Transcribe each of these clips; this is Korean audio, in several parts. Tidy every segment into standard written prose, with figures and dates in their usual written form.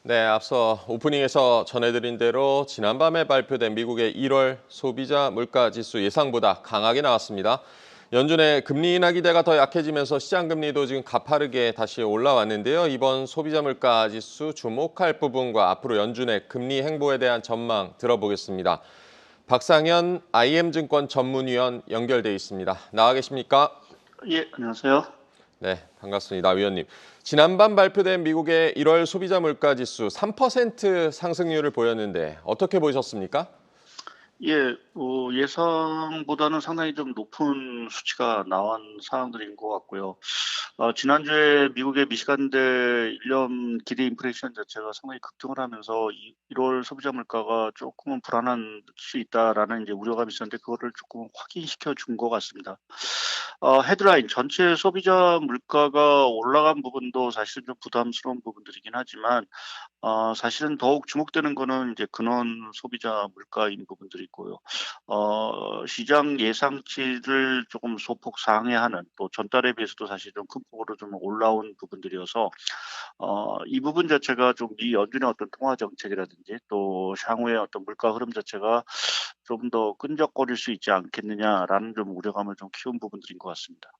네, 앞서 오프닝에서 전해드린 대로 지난밤에 발표된 미국의 1월 소비자 물가 지수 예상보다 강하게 나왔습니다. 연준의 금리 인하 기대가 더 약해지면서 시장 금리도 지금 가파르게 다시 올라왔는데요. 이번 소비자 물가 지수 주목할 부분과 앞으로 연준의 금리 행보에 대한 전망 들어보겠습니다. 박상현 IM증권 전문위원 연결돼 있습니다. 나와 계십니까? 예, 안녕하세요. 네, 반갑습니다, 위원님. 지난밤 발표된 미국의 1월 소비자 물가 지수 3% 상승률을 보였는데 어떻게 보셨습니까? 예, 예상보다는 상당히 좀 높은 수치가 나온 상황들인 것 같고요. 지난주에 미국의 미시간대 1년 기대 인플레이션 자체가 상당히 급등을 하면서 1월 소비자 물가가 조금은 불안한 수 있다라는 이제 우려감이 있었는데 그거를 조금 확인시켜 준 것 같습니다. 헤드라인 전체 소비자 물가가 올라간 부분도 사실은 좀 부담스러운 부분들이긴 하지만 사실은 더욱 주목되는 거는 이제 근원 소비자 물가인 부분들이 있고요. 시장 예상치를 조금 소폭 상회하는 또 전달에 비해서도 사실 좀 큰 폭으로 좀 올라온 부분들이어서 이 부분 자체가 좀 미 연준의 어떤 통화 정책이라든지 또 향후의 어떤 물가 흐름 자체가 좀 더 끈적거릴 수 있지 않겠느냐라는 좀 우려감을 좀 키운 부분들인 것 같습니다.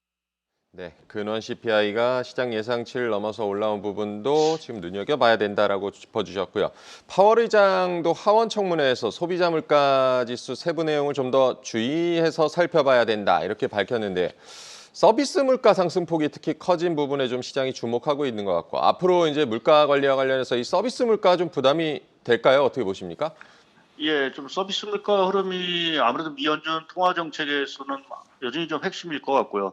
네, 근원 CPI가 시장 예상치를 넘어서 올라온 부분도 지금 눈여겨봐야 된다라고 짚어주셨고요. 파월 의장도 하원 청문회에서 소비자 물가 지수 세부 내용을 좀 더 주의해서 살펴봐야 된다 이렇게 밝혔는데 서비스 물가 상승폭이 특히 커진 부분에 좀 시장이 주목하고 있는 것 같고 앞으로 이제 물가 관리와 관련해서 이 서비스 물가 좀 부담이 될까요? 어떻게 보십니까? 예. 좀 서비스 물가 흐름이 아무래도 미 연준 통화 정책에서는 여전히 좀 핵심일 것 같고요.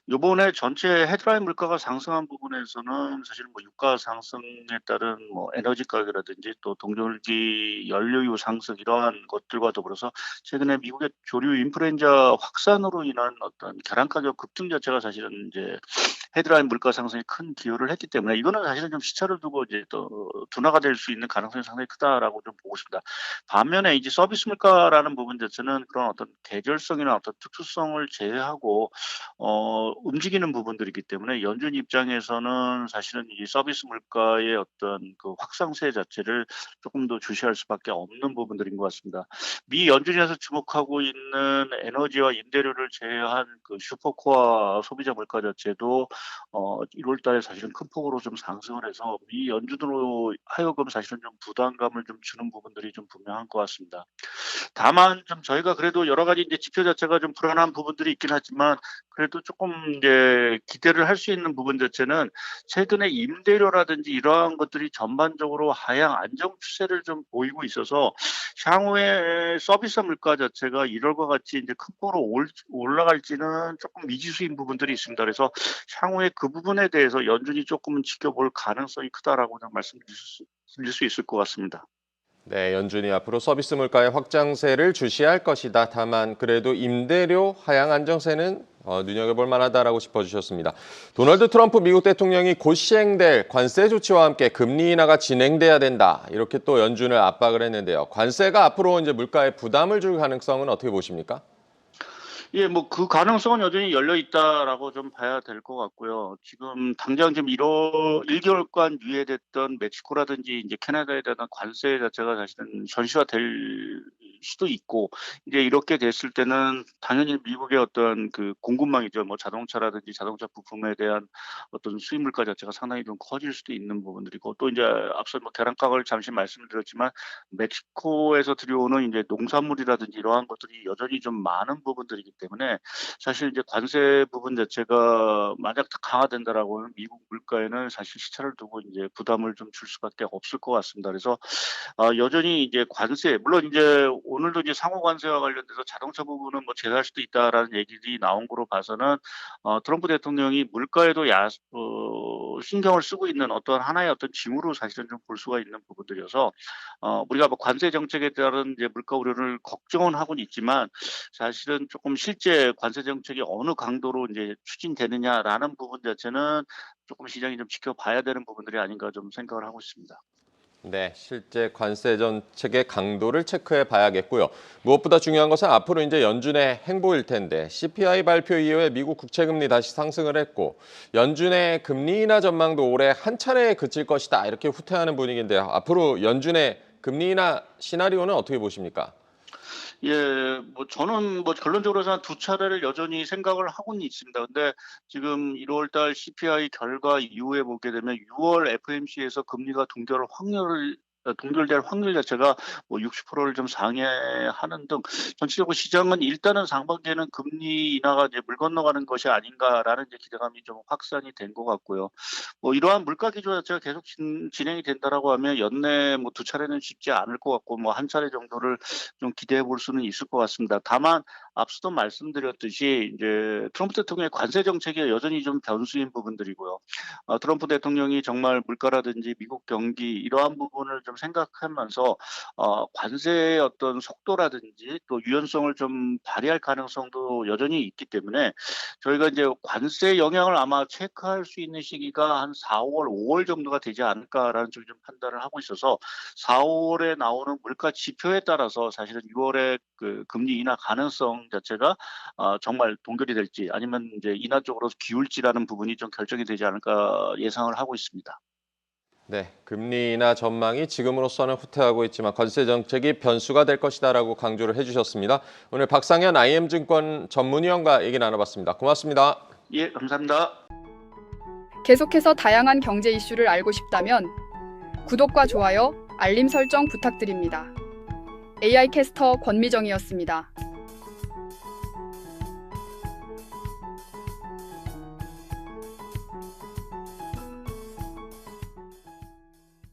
요번에 전체 헤드라인 물가가 상승한 부분에서는 사실 뭐 유가 상승에 따른 뭐 에너지 가격이라든지 또 동절기 연료유 상승 이러한 것들과 더불어서 최근에 미국의 조류 인플루엔자 확산으로 인한 어떤 계란 가격 급등 자체가 사실은 이제 헤드라인 물가 상승에 큰 기여를 했기 때문에 이거는 사실은 좀 시차를 두고 이제 또 둔화가 될 수 있는 가능성이 상당히 크다라고 좀 보고 싶습니다. 반면에 이제 서비스 물가라는 부분 자체는 그런 어떤 계절성이나 어떤 특수성을 제외하고 움직이는 부분들이기 때문에 연준 입장에서는 사실은 이 서비스 물가의 어떤 그 확산세 자체를 조금 더 주시할 수밖에 없는 부분들인 것 같습니다. 미 연준에서 주목하고 있는 에너지와 임대료를 제외한 그 슈퍼코어 소비자 물가 자체도 1월 달에 사실은 큰 폭으로 좀 상승을 해서 미 연준으로 하여금 사실은 좀 부담감을 좀 주는 부분들이 좀 분명한 것 같습니다. 다만 좀 저희가 그래도 여러 가지 이제 지표 자체가 좀 불안한 부분들이 있긴 하지만 그래도 조금 이제 기대를 할 수 있는 부분 자체는 최근에 임대료라든지 이러한 것들이 전반적으로 하향 안정 추세를 좀 보이고 있어서 향후에 서비스 물가 자체가 1월과 같이 이제 큰 폭으로 올라갈지는 조금 미지수인 부분들이 있습니다. 그래서 향후에 그 부분에 대해서 연준이 조금은 지켜볼 가능성이 크다라고 좀 말씀드릴 수 있을 것 같습니다. 네, 연준이 앞으로 서비스 물가의 확장세를 주시할 것이다. 다만 그래도 임대료 하향 안정세는 눈여겨볼 만하다라고 짚어주셨습니다. 도널드 트럼프 미국 대통령이 곧 시행될 관세 조치와 함께 금리 인하가 진행돼야 된다. 이렇게 또 연준을 압박을 했는데요. 관세가 앞으로 이제 물가에 부담을 줄 가능성은 어떻게 보십니까? 예, 뭐 그 가능성은 여전히 열려 있다라고 좀 봐야 될 것 같고요. 지금 당장 지금 1개월간 유예됐던 멕시코라든지 이제 캐나다에 대한 관세 자체가 사실은 현실화될 수도 있고 이제 이렇게 됐을 때는 당연히 미국의 어떤 그 공급망이죠. 뭐 자동차라든지 자동차 부품에 대한 어떤 수입 물가 자체가 상당히 좀 커질 수도 있는 부분들이고 또 이제 앞서 뭐 계란 가격을 잠시 말씀을 드렸지만 멕시코에서 들여오는 이제 농산물이라든지 이러한 것들이 여전히 좀 많은 부분들이기 때문에 사실 이제 관세 부분 자체가 만약 강화된다라고 하면 미국 물가에는 사실 시차를 두고 이제 부담을 좀 줄 수밖에 없을 것 같습니다. 그래서 여전히 이제 관세 물론 이제 오늘도 이제 상호 관세와 관련돼서 자동차 부분은 뭐 제외할 수도 있다라는 얘기들이 나온 거로 봐서는 트럼프 대통령이 물가에도 신경을 쓰고 있는 어떤 하나의 어떤 징후로 사실은 좀 볼 수가 있는 부분들이어서 우리가 뭐 관세 정책에 따른 이제 물가 우려를 걱정은 하고는 있지만 사실은 조금 실제 관세 정책이 어느 강도로 이제 추진되느냐라는 부분 자체는 조금 시장이 좀 지켜봐야 되는 부분들이 아닌가 좀 생각을 하고 있습니다. 네, 실제 관세 정책의 강도를 체크해 봐야겠고요. 무엇보다 중요한 것은 앞으로 이제 연준의 행보일 텐데 CPI 발표 이후에 미국 국채 금리 다시 상승을 했고 연준의 금리 인하 전망도 올해 한 차례에 그칠 것이다 이렇게 후퇴하는 분위기인데요. 앞으로 연준의 금리 인하 시나리오는 어떻게 보십니까? 예, 뭐 저는 뭐 결론적으로 한 두 차례를 여전히 생각을 하고는 있습니다. 근데 지금 1월 달 CPI 결과 이후에 보게 되면 6월 FOMC에서 금리가 동결될 확률 자체가 뭐 60%를 좀 상회하는 등 전체적으로 시장은 일단은 상반기에는 금리 인하가 이제 물 건너가는 것이 아닌가라는 이제 기대감이 좀 확산이 된 것 같고요. 뭐 이러한 물가 기조 자체가 계속 진행이 된다라고 하면 연내 뭐 두 차례는 쉽지 않을 것 같고 뭐 한 차례 정도를 좀 기대해 볼 수는 있을 것 같습니다. 다만 앞서도 말씀드렸듯이 이제 트럼프 대통령의 관세 정책이 여전히 좀 변수인 부분들이고요. 트럼프 대통령이 정말 물가라든지 미국 경기 이러한 부분을 좀 생각하면서 관세의 어떤 속도라든지 또 유연성을 좀 발휘할 가능성도 여전히 있기 때문에 저희가 이제 관세 영향을 아마 체크할 수 있는 시기가 한 4월, 5월 정도가 되지 않을까라는 좀 판단을 하고 있어서 4, 5월에 나오는 물가 지표에 따라서 사실은 6월에 그 금리 인하 가능성 자체가 정말 동결이 될지 아니면 이제 인하 쪽으로 기울지라는 부분이 좀 결정이 되지 않을까 예상을 하고 있습니다. 네, 금리 인하 전망이 지금으로서는 후퇴하고 있지만 관세 정책이 변수가 될 것이다라고 강조를 해주셨습니다. 오늘 박상현 IM증권 전문위원과 얘기 나눠봤습니다. 고맙습니다. 예, 감사합니다. 계속해서 다양한 경제 이슈를 알고 싶다면 구독과 좋아요, 알림 설정 부탁드립니다. AI 캐스터 권미정이었습니다.